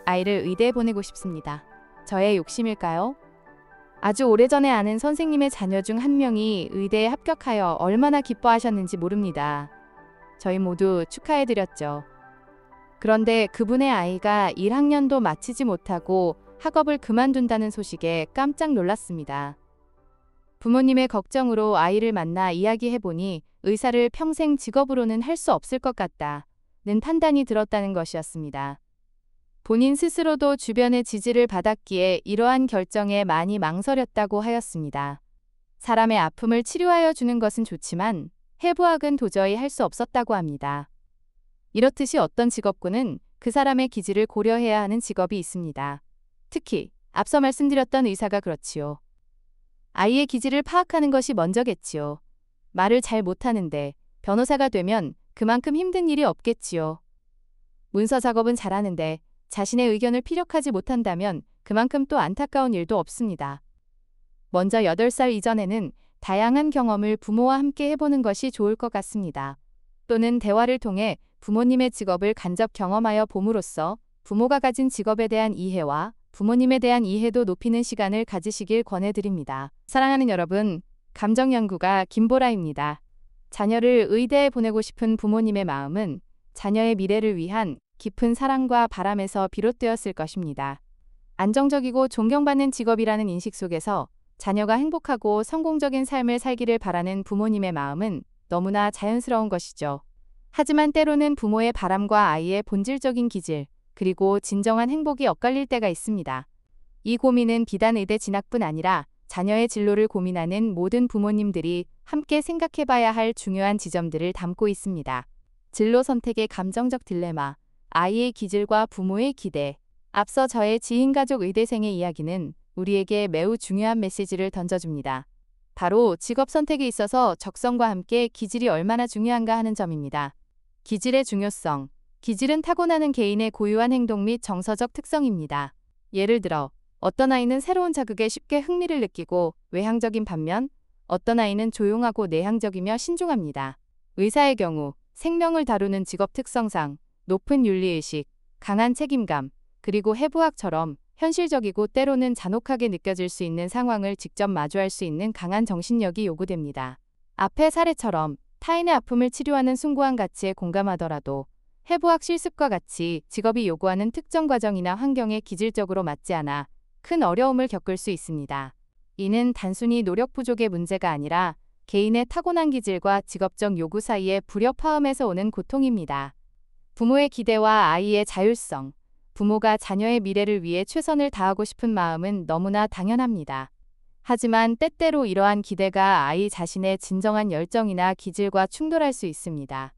아이를 의대에 보내고 싶습니다. 저의 욕심일까요? 아주 오래전에 아는 선생님의 자녀 중 한 명이 의대에 합격하여 얼마나 기뻐하셨는지 모릅니다. 저희 모두 축하해드렸죠. 그런데 그분의 아이가 1학년도 마치지 못하고 학업을 그만둔다는 소식에 깜짝 놀랐습니다. 부모님의 걱정으로 아이를 만나 이야기해보니 의사를 평생 직업으로는 할 수 없을 것 같다는 판단이 들었다는 것이었습니다. 본인 스스로도 주변의 지지를 받았기에 이러한 결정에 많이 망설였다고 하였습니다. 사람의 아픔을 치료하여 주는 것은 좋지만 해부학은 도저히 할 수 없었다고 합니다. 이렇듯이 어떤 직업군은 그 사람의 기질을 고려해야 하는 직업이 있습니다. 특히 앞서 말씀드렸던 의사가 그렇지요. 아이의 기질을 파악하는 것이 먼저겠지요. 말을 잘 못하는데 변호사가 되면 그만큼 힘든 일이 없겠지요. 문서 작업은 잘하는데 자신의 의견을 피력하지 못한다면 그만큼 또 안타까운 일도 없습니다. 먼저 8살 이전에는 다양한 경험을 부모와 함께 해보는 것이 좋을 것 같습니다. 또는 대화를 통해 부모님의 직업을 간접 경험하여 봄으로써 부모가 가진 직업에 대한 이해와 부모님에 대한 이해도 높이는 시간을 가지시길 권해드립니다. 사랑하는 여러분, 감정연구가 김보라입니다. 자녀를 의대에 보내고 싶은 부모님의 마음은 자녀의 미래를 위한 깊은 사랑과 바람에서 비롯되었을 것입니다. 안정적이고 존경받는 직업이라는 인식 속에서 자녀가 행복하고 성공적인 삶을 살기를 바라는 부모님의 마음은 너무나 자연스러운 것이죠. 하지만 때로는 부모의 바람과 아이의 본질적인 기질, 그리고 진정한 행복이 엇갈릴 때가 있습니다. 이 고민은 비단 의대 진학뿐 아니라 자녀의 진로를 고민하는 모든 부모님들이 함께 생각해봐야 할 중요한 지점들을 담고 있습니다. 진로 선택의 감정적 딜레마, 아이의 기질과 부모의 기대. 앞서 저의 지인가족 의대생의 이야기는 우리에게 매우 중요한 메시지를 던져줍니다. 바로 직업 선택에 있어서 적성과 함께 기질이 얼마나 중요한가 하는 점입니다. 기질의 중요성. 기질은 타고나는 개인의 고유한 행동 및 정서적 특성입니다. 예를 들어 어떤 아이는 새로운 자극에 쉽게 흥미를 느끼고 외향적인 반면 어떤 아이는 조용하고 내향적이며 신중합니다. 의사의 경우 생명을 다루는 직업 특성상 높은 윤리의식, 강한 책임감, 그리고 해부학처럼 현실적이고 때로는 잔혹하게 느껴질 수 있는 상황을 직접 마주할 수 있는 강한 정신력이 요구됩니다. 앞의 사례처럼 타인의 아픔을 치료하는 숭고한 가치에 공감하더라도 해부학 실습과 같이 직업이 요구하는 특정 과정이나 환경에 기질적으로 맞지 않아 큰 어려움을 겪을 수 있습니다. 이는 단순히 노력 부족의 문제가 아니라 개인의 타고난 기질과 직업적 요구 사이의 불협화음에서 오는 고통입니다. 부모의 기대와 아이의 자율성. 부모가 자녀의 미래를 위해 최선을 다하고 싶은 마음은 너무나 당연합니다. 하지만 때때로 이러한 기대가 아이 자신의 진정한 열정이나 기질과 충돌할 수 있습니다.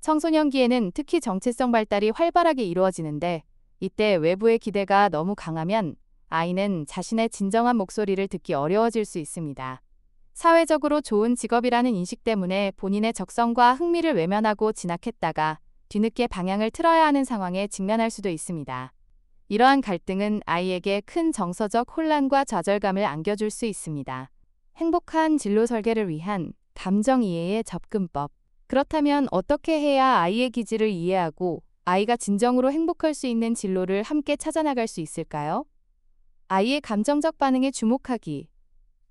청소년기에는 특히 정체성 발달이 활발하게 이루어지는데 이때 외부의 기대가 너무 강하면 아이는 자신의 진정한 목소리를 듣기 어려워질 수 있습니다. 사회적으로 좋은 직업이라는 인식 때문에 본인의 적성과 흥미를 외면하고 진학했다가 뒤늦게 방향을 틀어야 하는 상황에 직면할 수도 있습니다. 이러한 갈등은 아이에게 큰 정서적 혼란과 좌절감을 안겨줄 수 있습니다. 행복한 진로 설계를 위한 감정 이해의 접근법. 그렇다면 어떻게 해야 아이의 기질을 이해하고 아이가 진정으로 행복할 수 있는 진로를 함께 찾아나갈 수 있을까요? 아이의 감정적 반응에 주목하기.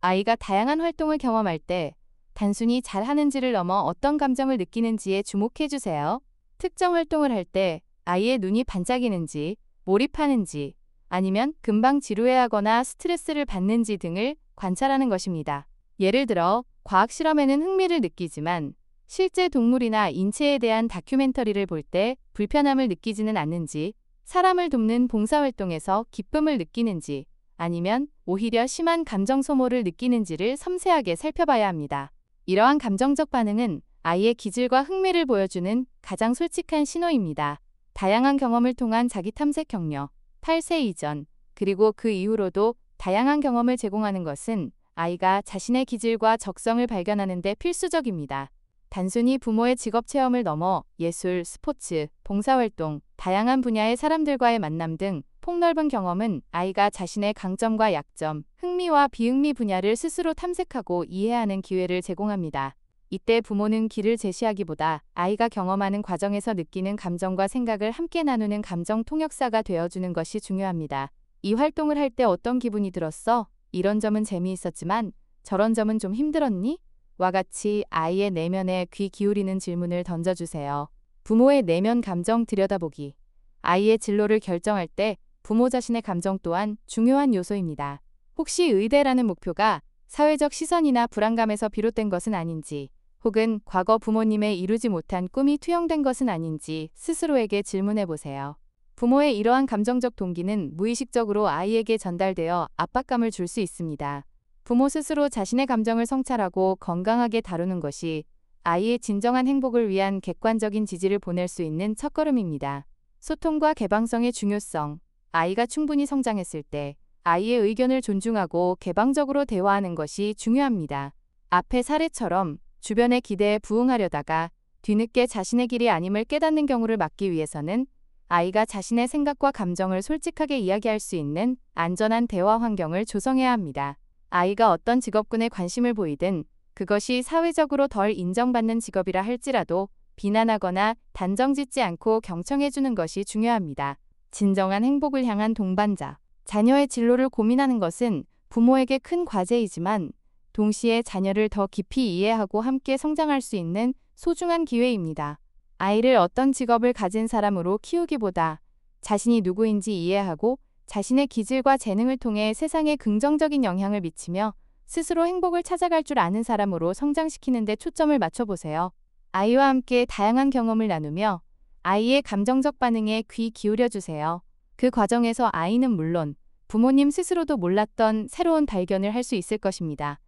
아이가 다양한 활동을 경험할 때 단순히 잘하는지를 넘어 어떤 감정을 느끼는지에 주목해주세요. 특정 활동을 할 때 아이의 눈이 반짝이는지, 몰입하는지, 아니면 금방 지루해하거나 스트레스를 받는지 등을 관찰하는 것입니다. 예를 들어 과학 실험에는 흥미를 느끼지만 실제 동물이나 인체에 대한 다큐멘터리를 볼 때 불편함을 느끼지는 않는지, 사람을 돕는 봉사활동에서 기쁨을 느끼는지, 아니면 오히려 심한 감정 소모를 느끼는지를 섬세하게 살펴봐야 합니다. 이러한 감정적 반응은 아이의 기질과 흥미를 보여주는 가장 솔직한 신호입니다. 다양한 경험을 통한 자기 탐색 격려, 8세 이전, 그리고 그 이후로도 다양한 경험을 제공하는 것은 아이가 자신의 기질과 적성을 발견하는 데 필수적입니다. 단순히 부모의 직업 체험을 넘어 예술, 스포츠, 봉사활동, 다양한 분야의 사람들과의 만남 등 폭넓은 경험은 아이가 자신의 강점과 약점, 흥미와 비흥미 분야를 스스로 탐색하고 이해하는 기회를 제공합니다. 이때 부모는 길을 제시하기보다 아이가 경험하는 과정에서 느끼는 감정과 생각을 함께 나누는 감정 통역사가 되어주는 것이 중요합니다. 이 활동을 할 때 어떤 기분이 들었어? 이런 점은 재미있었지만 저런 점은 좀 힘들었니? 와 같이 아이의 내면에 귀 기울이는 질문을 던져주세요. 부모의 내면 감정 들여다보기. 아이의 진로를 결정할 때 부모 자신의 감정 또한 중요한 요소입니다. 혹시 의대라는 목표가 사회적 시선이나 불안감에서 비롯된 것은 아닌지, 혹은 과거 부모님의 이루지 못한 꿈이 투영된 것은 아닌지 스스로에게 질문해 보세요. 부모의 이러한 감정적 동기는 무의식적으로 아이에게 전달되어 압박감을 줄 수 있습니다. 부모 스스로 자신의 감정을 성찰하고 건강하게 다루는 것이 아이의 진정한 행복을 위한 객관적인 지지를 보낼 수 있는 첫걸음입니다. 소통과 개방성의 중요성. 아이가 충분히 성장했을 때 아이의 의견을 존중하고 개방적으로 대화하는 것이 중요합니다. 앞의 사례처럼 주변의 기대에 부응하려다가 뒤늦게 자신의 길이 아님을 깨닫는 경우를 막기 위해서는 아이가 자신의 생각과 감정을 솔직하게 이야기할 수 있는 안전한 대화 환경을 조성해야 합니다. 아이가 어떤 직업군에 관심을 보이든 그것이 사회적으로 덜 인정받는 직업이라 할지라도 비난하거나 단정짓지 않고 경청해주는 것이 중요합니다. 진정한 행복을 향한 동반자. 자녀의 진로를 고민하는 것은 부모에게 큰 과제이지만 동시에 자녀를 더 깊이 이해하고 함께 성장할 수 있는 소중한 기회입니다. 아이를 어떤 직업을 가진 사람으로 키우기보다 자신이 누구인지 이해하고 자신의 기질과 재능을 통해 세상에 긍정적인 영향을 미치며 스스로 행복을 찾아갈 줄 아는 사람으로 성장시키는 데 초점을 맞춰보세요. 아이와 함께 다양한 경험을 나누며 아이의 감정적 반응에 귀 기울여주세요. 그 과정에서 아이는 물론 부모님 스스로도 몰랐던 새로운 발견을 할 수 있을 것입니다.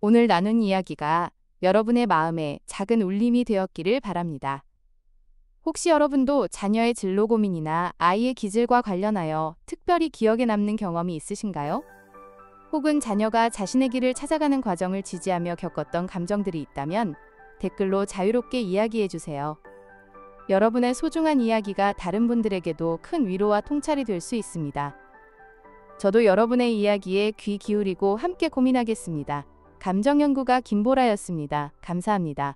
오늘 나눈 이야기가 여러분의 마음에 작은 울림이 되었기를 바랍니다. 혹시 여러분도 자녀의 진로 고민이나 아이의 기질과 관련하여 특별히 기억에 남는 경험이 있으신가요? 혹은 자녀가 자신의 길을 찾아가는 과정을 지지하며 겪었던 감정들이 있다면 댓글로 자유롭게 이야기해 주세요. 여러분의 소중한 이야기가 다른 분들에게도 큰 위로와 통찰이 될 수 있습니다. 저도 여러분의 이야기에 귀 기울이고 함께 고민하겠습니다. 감정연구가 김보라였습니다. 감사합니다.